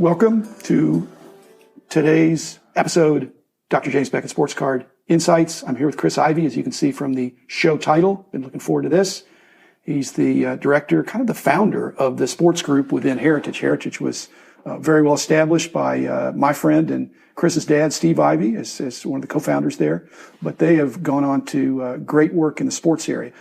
Welcome to today's episode, Dr. James Beckett Sports Card Insights. I'm here with Chris Ivey, as you can see from the show title. Been looking forward to this. He's the director, kind of the founder of the sports group within Heritage. Heritage was very well established by my friend and Chris's dad, Steve Ivey, as one of the co-founders there. But they have gone on to great work in the sports area.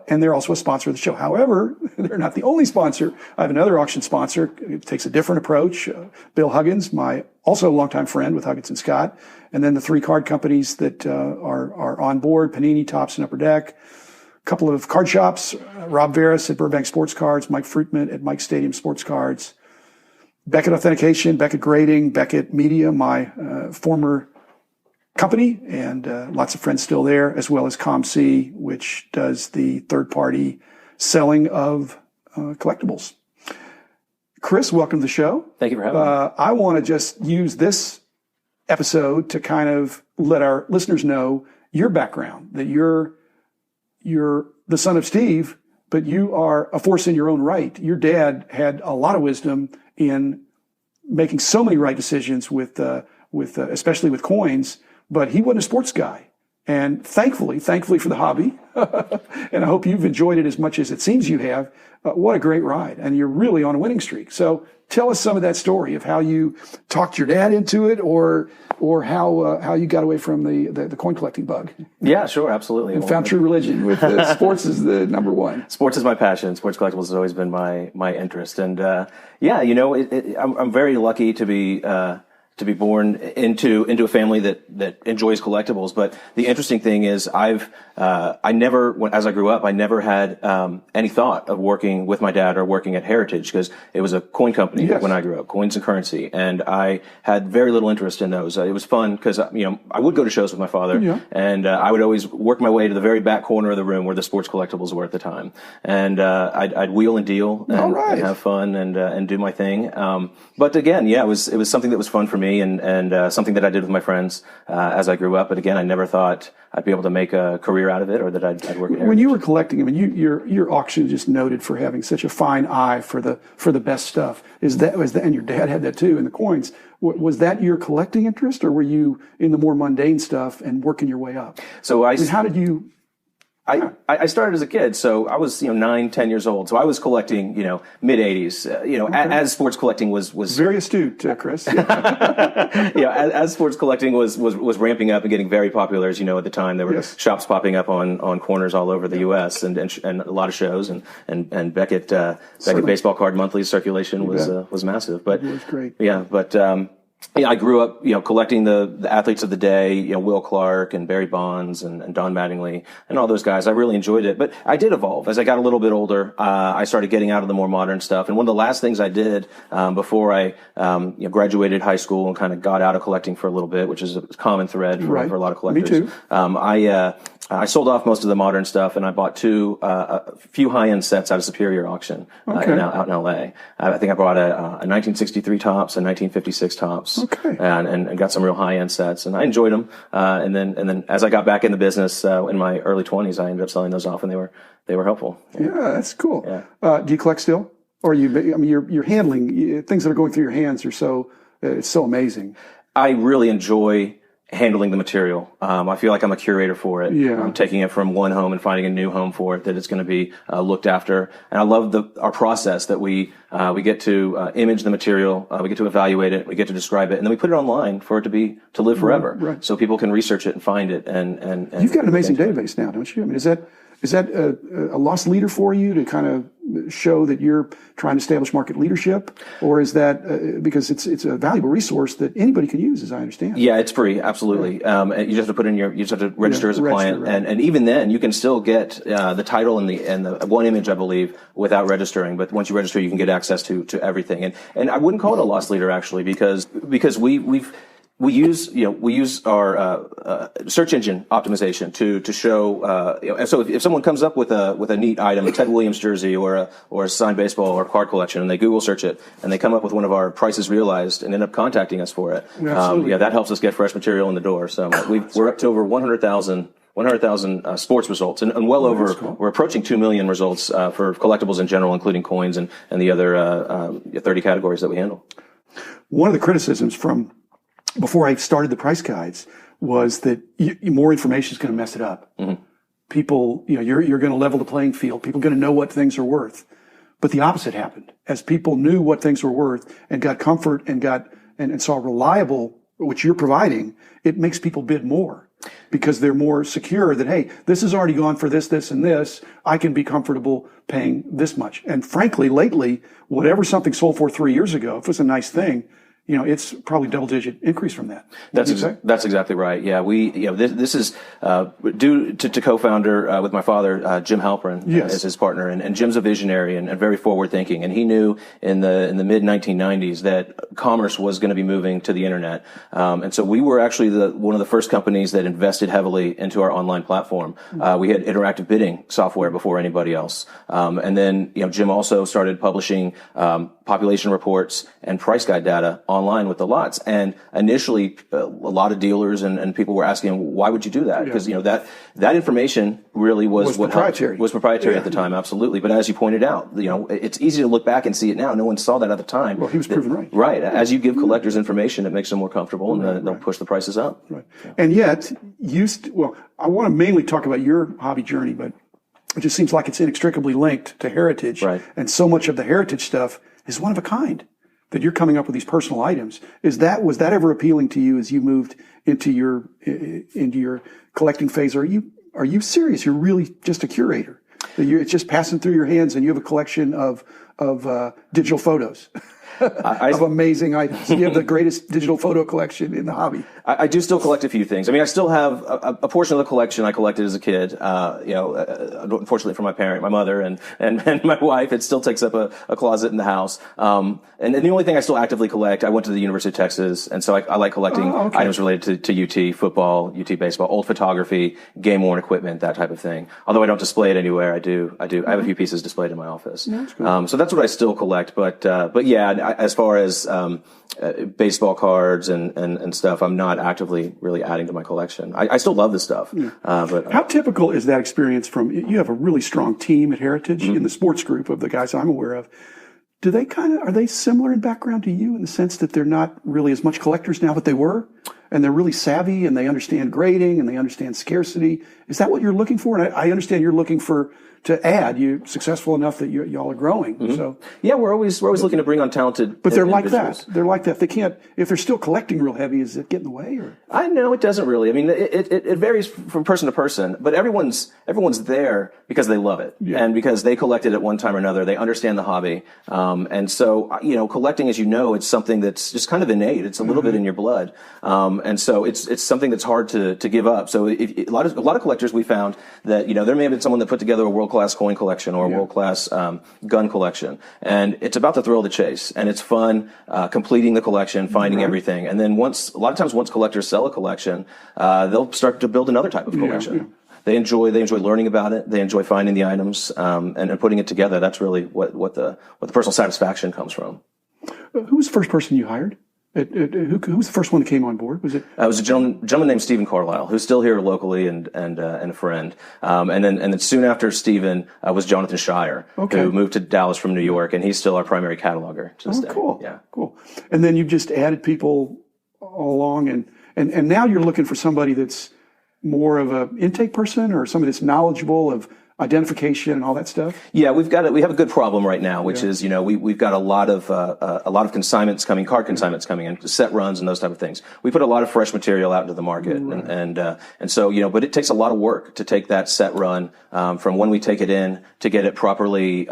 And they're also a sponsor of the show. However, they're not the only sponsor. I have another auction sponsor. It takes a different approach. Bill Huggins, my also longtime friend with Huggins and Scott. And then the three card companies that are on board, Panini, Topps, and Upper Deck. A couple of card shops, Rob Veras at Burbank Sports Cards, Mike Fruitman at Mike Stadium Sports Cards. Beckett Authentication, Beckett Grading, Beckett Media, my former company, and lots of friends still there, as well as ComC, which does the third-party selling of collectibles. Chris, welcome to the show. Thank you for having me. I want to just use this episode to kind of let our listeners know your background, that you're the son of Steve, but you are a force in your own right. Your dad had a lot of wisdom in making so many right decisions with especially with coins, but he wasn't a sports guy. And thankfully for the hobby, and I hope you've enjoyed it as much as it seems you have, what a great ride. And you're really on a winning streak. So tell us some of that story of how you talked your dad into it, or how you got away from the coin collecting bug. Yeah, sure, absolutely. And found true religion with sports is the number one. Sports is my passion. Sports collectibles has always been my interest. And I'm very lucky to be born into a family that enjoys collectibles. But the interesting thing is as I grew up, I never had any thought of working with my dad or working at Heritage, because it was a coin company. Yes. When I grew up, coins and currency, and I had very little interest in those. It was fun because I would go to shows with my father, yeah, and I would always work my way to the very back corner of the room where the sports collectibles were at the time, and I'd wheel and deal and have fun and do my thing. But again, yeah, it was something that was fun for me and something that I did with my friends as I grew up. But again, I never thought I'd be able to make a career out of it, or that I'd work at Heritage. When you were collecting them, and your auction is just noted for having such a fine eye for the best stuff. And your dad had that too in the coins. Was that your collecting interest, or were you in the more mundane stuff and working your way up? So how did you? I started as a kid, so I was 9, 10 years old. So I was collecting mid '80s. As sports collecting was very astute, Chris. As sports collecting was ramping up and getting very popular. As you know, at the time there were shops popping up on corners all over the U.S. and a lot of shows, and Beckett Baseball Card Monthly circulation was massive. But it was great. Yeah, but. I grew up, collecting the athletes of the day, Will Clark and Barry Bonds and Don Mattingly and all those guys. I really enjoyed it, but I did evolve. As I got a little bit older, I started getting out of the more modern stuff. And one of the last things I did, before I, graduated high school and kind of got out of collecting for a little bit, which is a common thread for a lot of collectors. Me too. I sold off most of the modern stuff, and I bought a few high-end sets out of Superior Auction out in L.A. I think I bought a 1963 Topps, a 1956 Topps, and got some real high-end sets, and I enjoyed them. And then as I got back in the business in my early 20s, I ended up selling those off, and they were helpful. Yeah, that's cool. Yeah. Do you collect still, or you're handling things that are going through your hands are so it's so amazing. I really enjoy handling the material. I feel like I'm a curator for it. Yeah. I'm taking it from one home and finding a new home for it that it's going to be looked after. And I love our process that we get to image the material, we get to evaluate it, we get to describe it, and then we put it online for it to live forever. Right. So people can research it and find it. And you've got an amazing database now, don't you? I mean, is that a lost leader for you to kind of show that you're trying to establish market leadership, or is that because it's a valuable resource that anybody can use, as I understand? Yeah, it's free, absolutely. And you just have to put in you just have to register as a client, right. and even then you can still get the title and the one image, I believe, without registering. But once you register, you can get access to everything. And I wouldn't call it a lost leader actually, because we use our search engine optimization to show. So if someone comes up with a neat item, a Ted Williams jersey or a signed baseball or card collection, and they Google search it and they come up with one of our prices realized and end up contacting us for it, that helps us get fresh material in the door. So we're up to over 100,000 sports results, and well over, we're approaching 2 million results for collectibles in general, including coins and the other 30 categories that we handle. One of the criticisms from before I started the price guides was that more information is going to mess it up. Mm-hmm. People, you're going to level the playing field. People are going to know what things are worth. But the opposite happened. As people knew what things were worth and got comfort and saw reliable, which you're providing, it makes people bid more because they're more secure that, hey, this has already gone for this, this, and this. I can be comfortable paying this much. And frankly, lately, whatever something sold for 3 years ago, if it was a nice thing, it's probably double-digit increase from that. That's exactly right. Yeah, this is due to co-founder with my father, Jim Halpern, as his partner, and Jim's a visionary and very forward-thinking, and he knew in the mid 1990s that commerce was going to be moving to the internet, and so we were actually one of the first companies that invested heavily into our online platform. We had interactive bidding software before anybody else, and then Jim also started publishing population reports and price guide data online with the lots. And initially, a lot of dealers and people were asking, why would you do that? Because, that information really was what proprietary. Was proprietary at the time, absolutely. But as you pointed out, it's easy to look back and see it now. No one saw that at the time. Well, he was proven right. Right. As you give collectors information, it makes them more comfortable and they'll push the prices up. Right. Yeah. And yet, I want to mainly talk about your hobby journey, but it just seems like it's inextricably linked to heritage. Right. And so much of the heritage stuff is one of a kind. That you're coming up with these personal items. Was that ever appealing to you as you moved into your collecting phase? Are you serious? You're really just a curator. It's just passing through your hands, and you have a collection of digital photos. Of amazing items. You have the greatest digital photo collection in the hobby. I do still collect a few things. I mean, I still have a portion of the collection I collected as a kid. Unfortunately for my mother and my wife, it still takes up a closet in the house. And the only thing I still actively collect, I went to the University of Texas, and so I like collecting items related to UT football, UT baseball, old photography, game worn equipment, that type of thing. Although I don't display it anywhere, I do. I have a few pieces displayed in my office. That's cool. So that's what I still collect. But yeah. As far as baseball cards and stuff, I'm not actively really adding to my collection. I still love this stuff. Yeah. But how typical is that experience from? You have a really strong team at Heritage in the sports group of the guys I'm aware of. Are they similar in background to you in the sense that they're not really as much collectors now, but they were, and they're really savvy and they understand grading and they understand scarcity? Is that what you're looking for? And I understand you're looking to add. You're successful enough that y'all are growing. Mm-hmm. So yeah, we're always looking to bring on talented. But they're like that. They're like that. They can't, if they're still collecting real heavy, is it get in the way? Or I know it doesn't really. I mean, it varies from person to person. But everyone's there because they love it and because they collected at one time or another. They understand the hobby, and so collecting, as you know, it's something that's just kind of innate. It's a little bit in your blood, and so it's something that's hard to give up. So a lot of collectors, we found that there may have been someone that put together a world-class coin collection or a world-class gun collection, and it's about the thrill of the chase, and it's fun completing the collection, finding everything, and then once collectors sell a collection, they'll start to build another type of collection. Yeah. They enjoy learning about it. They enjoy finding the items and putting it together. That's really what the personal satisfaction comes from. Who was the first person you hired? Who was the first one that came on board? Was it? It was a gentleman named Stephen Carlisle, who's still here locally and a friend. And then soon after Stephen was Jonathan Shire, who moved to Dallas from New York, and he's still our primary cataloger to this day. Cool. Yeah, cool. And then you've just added people all along, and now you're looking for somebody that's more of an intake person or somebody that's knowledgeable of identification and all that stuff? Yeah, we have a good problem right now, which is, we've got a lot of consignments coming, card consignments coming in, set runs and those type of things. We put a lot of fresh material out into the market, and so, but it takes a lot of work to take that set run, from when we take it in to get it properly,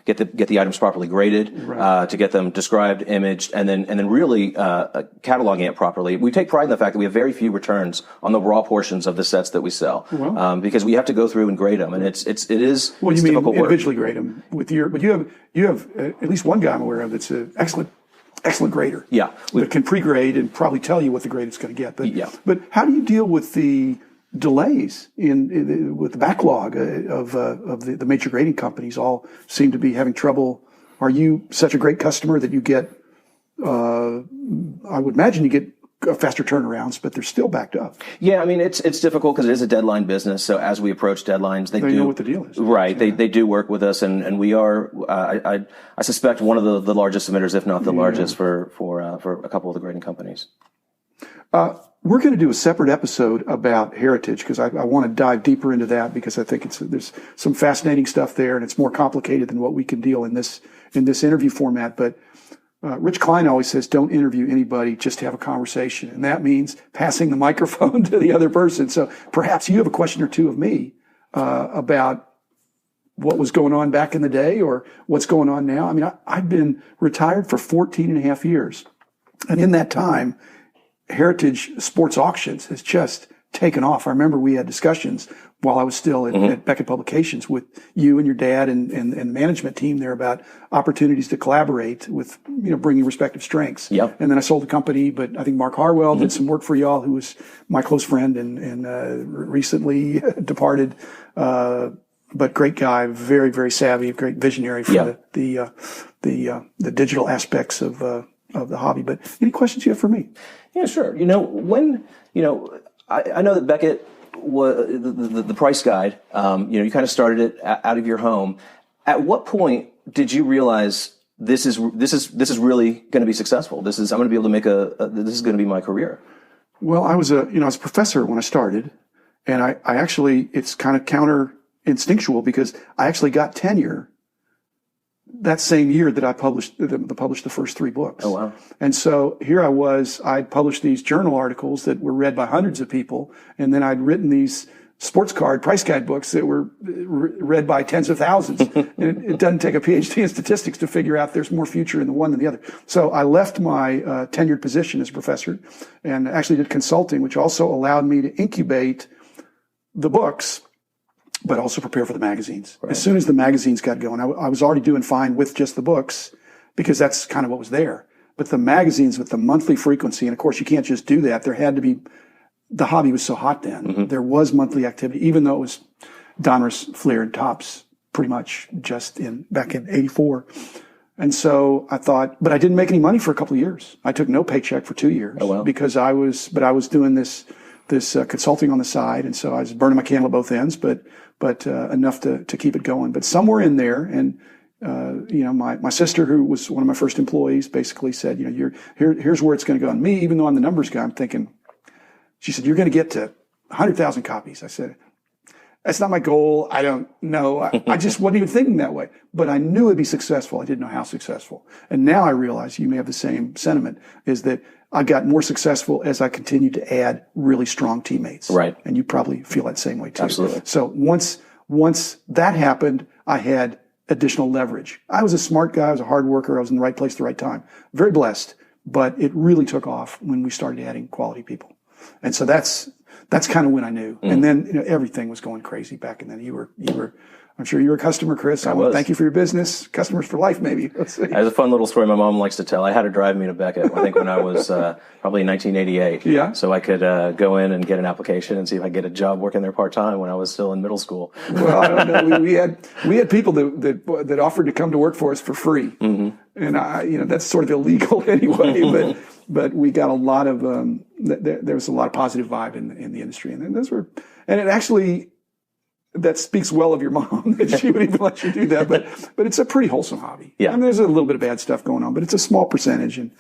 get the items properly graded, to get them described, imaged, and then really, cataloging it properly. We take pride in the fact that we have very few returns on the raw portions of the sets that we sell, because we have to go through and grade them, and it is well, you mean difficult work. Individually grade them but you have at least one guy I'm aware of that's an excellent grader. Yeah, that can pre-grade and probably tell you what the grade it's going to get. But how do you deal with the delays with the backlog of the major grading companies? All seem to be having trouble. Are you such a great customer that you get? I would imagine you get faster turnarounds, but they're still backed up. Yeah, I mean, it's difficult because it is a deadline business. So as we approach deadlines, they do know what the deal is. Right. They do work with us, and we are, I suspect, one of the largest submitters, if not the largest, for a couple of the grading companies. We're going to do a separate episode about heritage because I want to dive deeper into that because I think there's some fascinating stuff there, and it's more complicated than what we can deal in this interview format. But Rich Klein always says, don't interview anybody, just have a conversation. And that means passing the microphone to the other person. So perhaps you have a question or two of me about what was going on back in the day or what's going on now. I mean, I've been retired for 14 and a half years. And in that time, Heritage Sports Auctions has just taken off. I remember we had discussions while I was still at Beckett Publications with you and your dad and the management team there about opportunities to collaborate with, bringing respective strengths. Yep. And then I sold the company, but I think Mark Harwell did some work for y'all, who was my close friend and recently departed. But great guy, very, very savvy, great visionary for the digital aspects of the hobby. But any questions you have for me? Yeah, sure. I know that Beckett was the price guide. You kind of started it out of your home. At what point did you realize this is really going to be successful? I'm going to be able to make this is going to be my career. Well, I was a professor when I started, and I actually, it's kind of counter instinctual because I actually got tenure that same year that I published the first 3 books. Oh, wow. And so here I was, I'd published these journal articles that were read by hundreds of people. And then I'd written these sports card price guide books that were read by tens of thousands. It doesn't take a PhD in statistics to figure out there's more future in the one than the other. So I left my tenured position as a professor and actually did consulting, which also allowed me to incubate the books, but also prepare for the magazines. Right. As soon as the magazines got going, I was already doing fine with just the books because that's kind of what was there. But the magazines with the monthly frequency, and of course you can't just do that. There had to be, the hobby was so hot then. Mm-hmm. There was monthly activity, even though it was Donruss, Fleer, and Topps pretty much just back in 84. And so I thought, but I didn't make any money for a couple of years. I took no paycheck for 2 years. Oh, wow. Because I was doing this consulting on the side. And so I was burning my candle at both ends, but enough to keep it going. But somewhere in there, and my sister, who was one of my first employees, basically said, here's where it's going to go. And me, even though I'm the numbers guy, I'm thinking, she said, you're going to get to 100,000 copies. I said, that's not my goal. I don't know. I just wasn't even thinking that way. But I knew it'd be successful. I didn't know how successful. And now I realize you may have the same sentiment, is that I got more successful as I continued to add really strong teammates. Right. And you probably feel that same way too. Absolutely. So once that happened, I had additional leverage. I was a smart guy. I was a hard worker. I was in the right place at the right time. Very blessed. But it really took off when we started adding quality people. And so that's kind of when I knew. And then, everything was going crazy back. And then you were, I'm sure you were a customer, Chris. I want to thank you for your business. Customers for life, maybe. Let's see. There's a fun little story my mom likes to tell. I had her drive me to Beckett, I think when I was probably in 1988. Yeah. So I could go in and get an application and see if I could get a job working there part-time when I was still in middle school. Well, I don't know. We had people that offered to come to work for us for free. Mm-hmm. And that's sort of illegal anyway, but we got a lot of, there was a lot of positive vibe in the industry. And it actually, that speaks well of your mom that she would even let you do that. But it's a pretty wholesome hobby. Yeah. I mean, there's a little bit of bad stuff going on, but it's a small percentage, and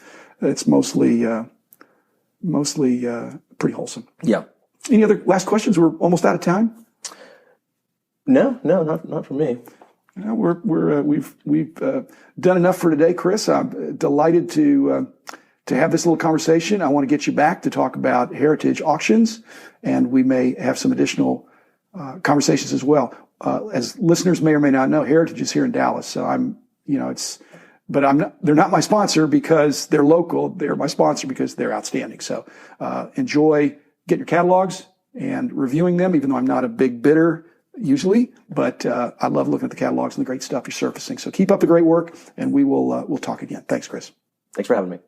it's mostly pretty wholesome. Yeah. Any other last questions? We're almost out of time. No, not for me. We've done enough for today, Chris. I'm delighted to have this little conversation. I want to get you back to talk about Heritage Auctions, and we may have some additional conversations as well. As listeners may or may not know, Heritage is here in Dallas. So they're not my sponsor because they're local. They're my sponsor because they're outstanding. So, enjoy getting your catalogs and reviewing them, even though I'm not a big bidder usually, but, I love looking at the catalogs and the great stuff you're surfacing. So keep up the great work, and we'll talk again. Thanks, Chris. Thanks for having me.